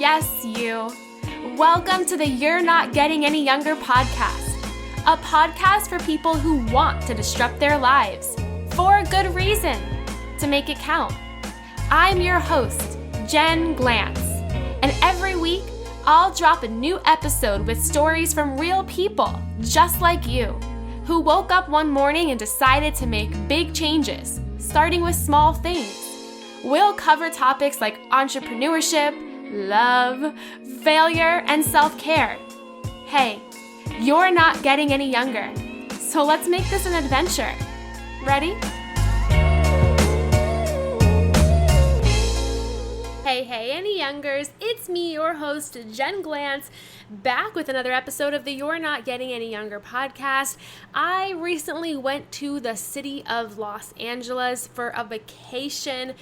Yes, you. Welcome to the You're Not Getting Any Younger podcast, a podcast for people who want to disrupt their lives for a good reason, to make it count. I'm your host, Jen Glantz, and every week I'll drop a new episode with stories from real people just like you, who woke up one morning and decided to make big changes, starting with small things. We'll cover topics like entrepreneurship, love, failure, and self-care. Hey, you're not getting any younger, so let's make this an adventure. Ready? Hey, any youngers, it's me, your host, Jen Glantz, back with another episode of the You're Not Getting Any Younger podcast. I recently went to the city of Los Angeles for a vacation.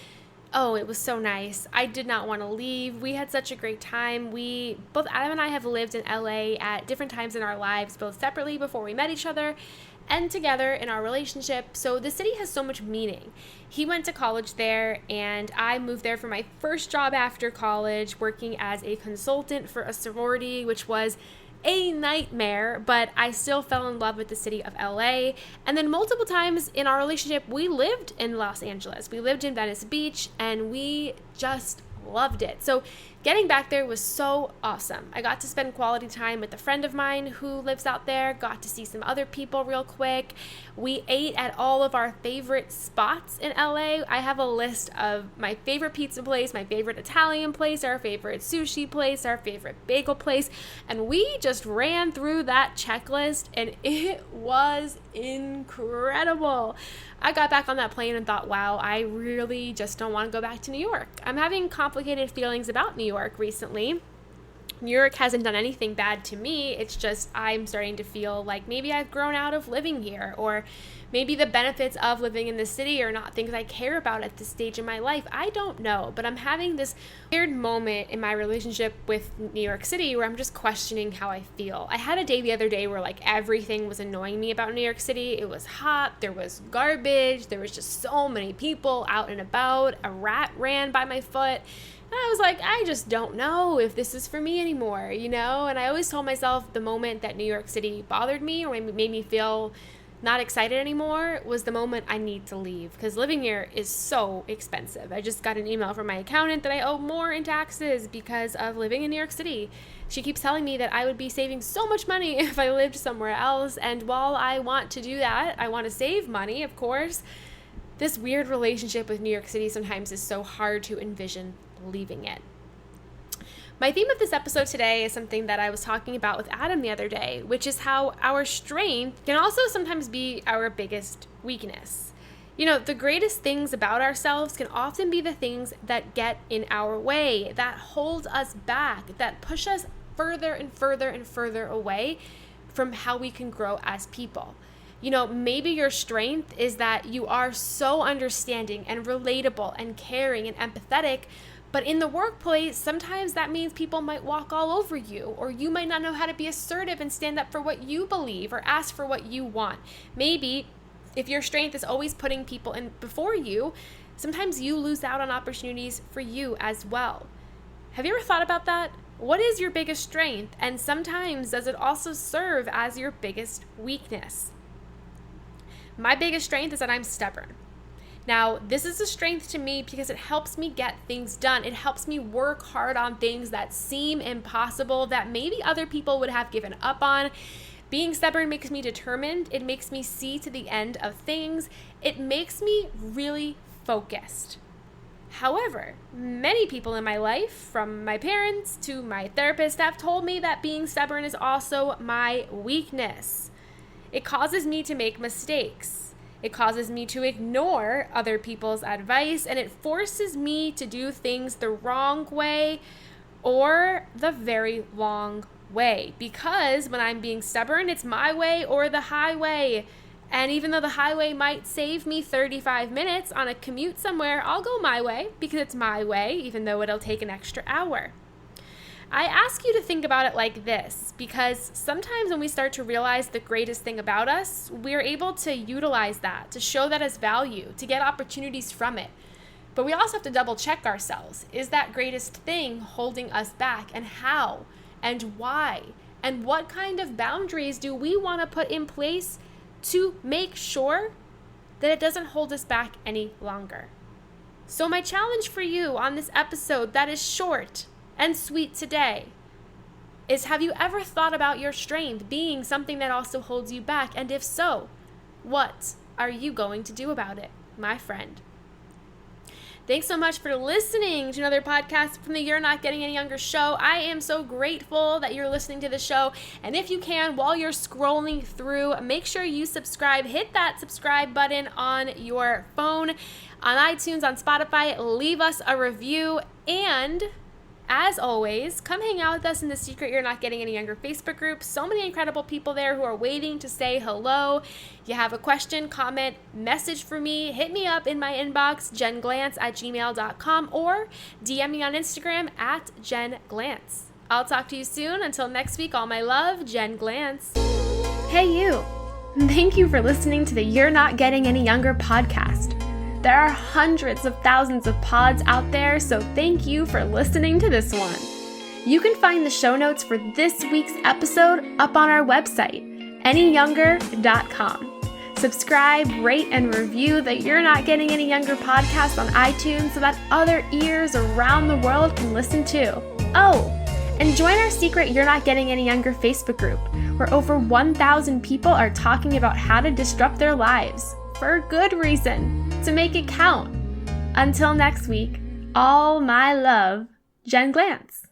Oh, it was so nice. I did not want to leave. We had such a great time. Both Adam and I have lived in LA at different times in our lives, both separately before we met each other and together in our relationship. So the city has so much meaning. He went to college there and I moved there for my first job after college, working as a consultant for a sorority, which was a nightmare, but I still fell in love with the city of LA. And then multiple times in our relationship, we lived in Los Angeles. We lived in Venice Beach and we just loved it. So getting back there was so awesome. I got to spend quality time with a friend of mine who lives out there, got to see some other people real quick. We ate at all of our favorite spots in LA. I have a list of my favorite pizza place, my favorite Italian place, our favorite sushi place, our favorite bagel place, and we just ran through that checklist and it was incredible. I got back on that plane and thought, wow, I really just don't want to go back to New York. I'm having complicated feelings about New York recently. New York hasn't done anything bad to me. It's just I'm starting to feel like maybe I've grown out of living here, or maybe the benefits of living in the city are not things I care about at this stage in my life. I don't know, but I'm having this weird moment in my relationship with New York City where I'm just questioning how I feel. I had a day the other day where like everything was annoying me about New York City. It was hot, there was garbage, there was just so many people out and about, a rat ran by my foot. And I was like, I just don't know if this is for me anymore, you know? And I always told myself the moment that New York City bothered me or made me feel not excited anymore was the moment I need to leave, because living here is so expensive. I just got an email from my accountant that I owe more in taxes because of living in New York City. She keeps telling me that I would be saving so much money if I lived somewhere else. And while I want to do that, I want to save money, of course, this weird relationship with New York City sometimes is so hard to envision leaving it. My theme of this episode today is something that I was talking about with Adam the other day, which is how our strength can also sometimes be our biggest weakness. You know, the greatest things about ourselves can often be the things that get in our way, that hold us back, that push us further and further and further away from how we can grow as people. You know, maybe your strength is that you are so understanding and relatable and caring and empathetic, but in the workplace, sometimes that means people might walk all over you, or you might not know how to be assertive and stand up for what you believe or ask for what you want. Maybe if your strength is always putting people in before you, sometimes you lose out on opportunities for you as well. Have you ever thought about that? What is your biggest strength? And sometimes does it also serve as your biggest weakness? My biggest strength is that I'm stubborn. Now, this is a strength to me because it helps me get things done. It helps me work hard on things that seem impossible, that maybe other people would have given up on. Being stubborn makes me determined. It makes me see to the end of things. It makes me really focused. However, many people in my life, from my parents to my therapist, have told me that being stubborn is also my weakness. It causes me to make mistakes. It causes me to ignore other people's advice, and it forces me to do things the wrong way or the very long way. Because when I'm being stubborn, it's my way or the highway. And even though the highway might save me 35 minutes on a commute somewhere, I'll go my way because it's my way, even though it'll take an extra hour. I ask you to think about it like this, because sometimes when we start to realize the greatest thing about us, we're able to utilize that, to show that as value, to get opportunities from it. But we also have to double check ourselves. Is that greatest thing holding us back? And how? And why? And what kind of boundaries do we want to put in place to make sure that it doesn't hold us back any longer? So my challenge for you on this episode that is short and sweet today is, have you ever thought about your strength being something that also holds you back? And if so, what are you going to do about it, my friend? Thanks so much for listening to another podcast from the You're Not Getting Any Younger show. I am so grateful that you're listening to the show. And if you can, while you're scrolling through, make sure you subscribe. Hit that subscribe button on your phone, on iTunes, on Spotify. Leave us a review. And as always, come hang out with us in the Secret You're Not Getting Any Younger Facebook group. So many incredible people there who are waiting to say hello. You have a question, comment, message for me, hit me up in my inbox, jenglantz@gmail.com, or DM me on Instagram @jenglantz. I'll talk to you soon. Until next week, all my love, Jen Glantz. Hey you! Thank you for listening to the You're Not Getting Any Younger podcast. There are hundreds of thousands of pods out there, so thank you for listening to this one. You can find the show notes for this week's episode up on our website, anyyounger.com. Subscribe, rate, and review the You're Not Getting Any Younger podcast on iTunes so that other ears around the world can listen too. Oh, and join our secret You're Not Getting Any Younger Facebook group, where over 1,000 people are talking about how to disrupt their lives, for good reason, to make it count. Until next week, all my love, Jen Glantz.